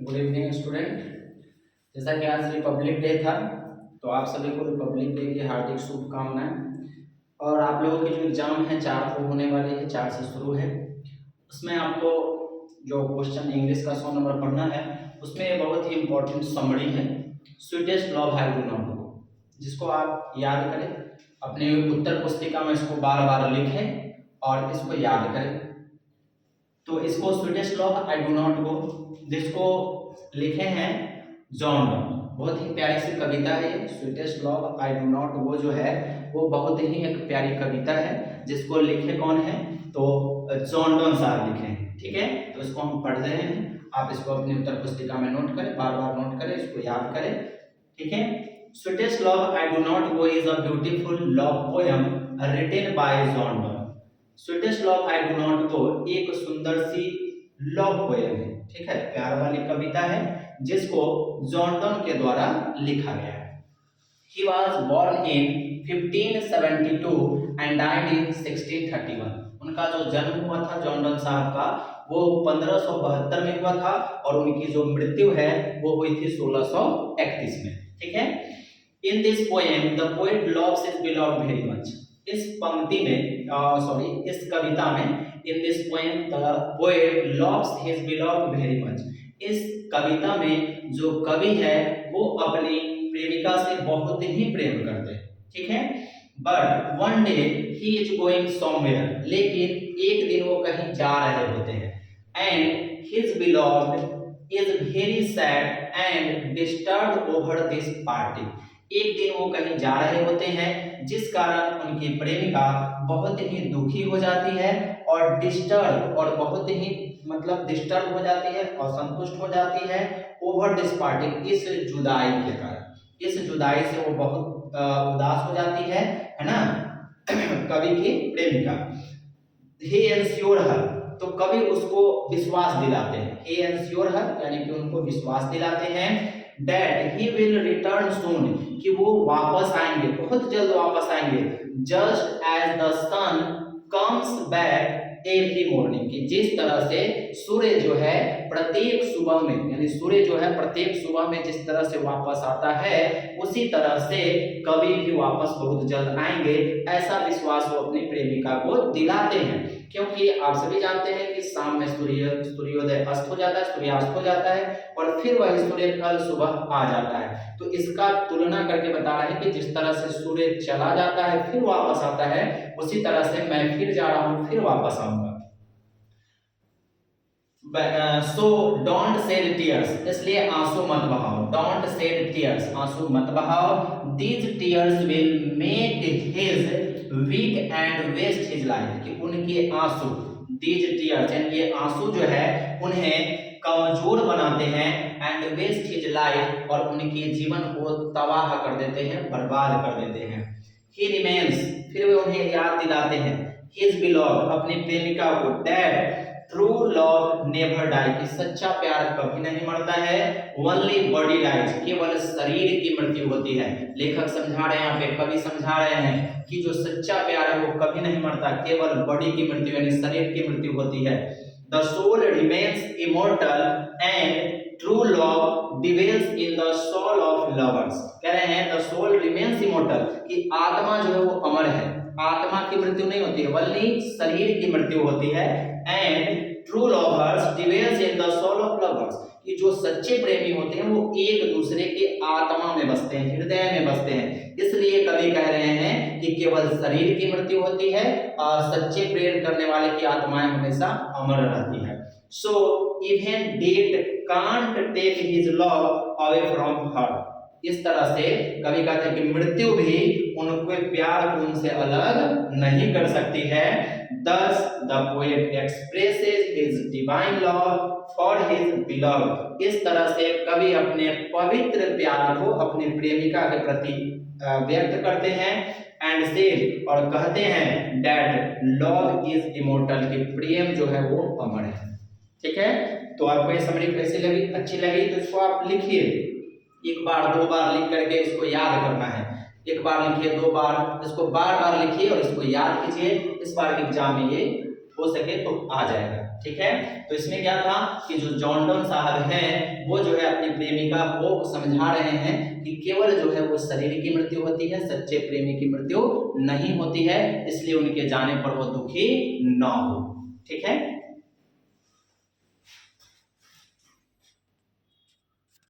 Good evening student. जैसा कि आज रिपब्लिक डे था, तो आप सभी को रिपब्लिक डे की हार्दिक शुभकामनाएं। और आप लोगों की जो एग्जाम है 4 को होने वाली है, 4 से शुरू है। उसमें आपको जो क्वेश्चन इंग्लिश का 100 नंबर पढ़ना है, उसमें बहुत ही इंपॉर्टेंट समरी है, sweetest love have do not गो, जिसको आप याद करें, अपने उत्तर पुस्तिका में इसको बार बार लिखें और इसको याद करें। तो इसको sweetest love I do not गो, जिसको लिखे हैं जॉन डॉन। बहुत ही प्यारी सी कविता है ये, sweetest love I do not गो जो है वो बहुत ही एक प्यारी कविता है, जिसको लिखे कौन है, तो जॉन डॉन साहब लिखे हैं। ठीक है, तो इसको हम पढ़ रहे हैं, आप इसको अपनी उत्तर पुस्तिका में नोट करें, बार बार नोट करें, इसको याद करें। ठीक है, sweetest love I do not go is a beautiful love poem written by John Donne. Sweetest love I do not go एक सुंदर सी लव पोएम है, ठीक है, प्यार वाली कविता है, जिसको जॉन डॉन के द्वारा लिखा गया है। He was born in 1572 and died in 1631। उनका जो जन्म हुआ था जॉन डॉन साहब का, वो 1572 में हुआ था, और उनकी जो मृत्यु है वो हुई थी 1631 में। ठीक है, in this poem the poet loves his beloved very much. इस पंक्ति में इस कविता में, in this poem the poet loves his beloved very much, इस कविता में जो कवि है वो अपनी प्रेमिका से बहुत ही प्रेम करते हैं। ठीक है, but one day he is going somewhere, लेकिन एक दिन वो कहीं जा रहे होते हैं, and his beloved is very sad and disturbed over this party. एक दिन वो कहीं जा रहे होते हैं, जिस कारण उनकी प्रेमिका बहुत ही दुखी हो जाती है और डिस्टर्ब, और बहुत ही मतलब डिस्टर्ब हो जाती है और संतुष्ट हो जाती है ओवर दिस पार्टी, इस जुदाई के कारण। इस जुदाई से वो बहुत उदास हो जाती है ना, कवि की प्रेमिका। he ensure her, तो कवि उसको विश्वास दिलाते हैं, he ensure her यानी कि उनको विश्वास दिलाते हैं, that he will return soon, कि वो वापस आएंगे, बहुत जल्द वापस आएंगे, just as the sun comes back every morning, की जिस तरह से सूर्य जो है प्रत्येक सुबह में, यानी सूर्य जो है प्रत्येक सुबह में जिस तरह से वापस आता है, उसी तरह से कवि भी वापस बहुत जल्द आएंगे, ऐसा विश्वास वो अपनी प्रेमिका को दिलाते हैं। क्योंकि आप सभी जानते हैं कि शाम में सूर्योदय अस्त हो जाता है, सूर्यास्त हो जाता है, और फिर वही सूर्य कल सुबह आ जाता है। तो इसका तुलना करके बता रहे हैं कि जिस तरह से सूर्य चला जाता है फिर वापस आता है, उसी तरह से मैं फिर जा रहा हूं, फिर वापस आऊंगा। सो डोंट शेड टीयर्स, इसलिए आंसू मत बहाओ, डोंट शेड टीयर्स, आंसू मत बहाओ, these tears will make his weak and waste his life, कि उनके आंसू, दीज टीयर्स यानी ये आंसू जो है उन्हें कमजोर बनाते हैं, एंड वेस्ट हिज लाइफ, और उनके जीवन को तबाह कर देते हैं, बर्बाद कर देते हैं। ही रिमेन्स, फिर वे उन्हें याद दिलाते हैं, हिज बिलव्ड, अपनी प्रेमिका को, that true love never die, कि सच्चा प्यार कभी नहीं मरता है, ओनली बॉडी डाइज, केवल शरीर की मृत्यु होती है। लेखक समझा रहे हैं, यहाँ पे कवि समझा रहे हैं कि जो सच्चा प्यार है वो कभी नहीं मरता, केवल बॉडी की मृत्यु यानी शरीर की मृत्यु होती है। The soul remains immortal and true love dwells in the soul of lovers, कह रहे हैं द सोल रिमेन्स इमोर्टल, कि आत्मा जो है वो अमर है, आत्मा की मृत्यु नहीं होती है, बल्कि शरीर की मृत्यु होती है। And true lovers dwells in the soul of lovers, कि जो सच्चे प्रेमी होते हैं वो एक दूसरे के आत्मा में बसते हैं, हृदय में बसते हैं। इसलिए कवि कह रहे हैं कि केवल शरीर की मृत्यु होती है और सच्चे प्रेम करने वाले की आत्माएं हमेशा अमर रहती है। So even death can't take his love away from her, इस तरह से कवि कहते हैं कि मृत्यु भी उनके प्यार को उनसे अलग नहीं कर सकती है। Thus the poet expresses his divine love for his beloved, इस तरह से कवि अपने पवित्र प्यार को अपनी प्रेमिका के प्रति व्यक्त करते हैं, एंड से, और कहते हैं that love is immortal, कि प्रेम जो है वो अमर है। ठीक है, तो आपको ये समरी कैसी लगी, अच्छी लगी तो इसको आप लिखिए, एक बार दो बार लिख करके इसको याद करना है, एक बार लिखिए, दो बार, इसको बार बार लिखिए और इसको याद कीजिए, इस बार के एग्जाम में ये हो सके तो आ जाएगा। ठीक है, तो इसमें क्या था कि जो जॉन डन साहब है वो जो है अपनी प्रेमिका को समझा रहे हैं कि केवल जो है वो शरीर की मृत्यु होती है, सच्चे प्रेमी की मृत्यु नहीं होती है, इसलिए उनके जाने पर वो दुखी न हो। ठीक है,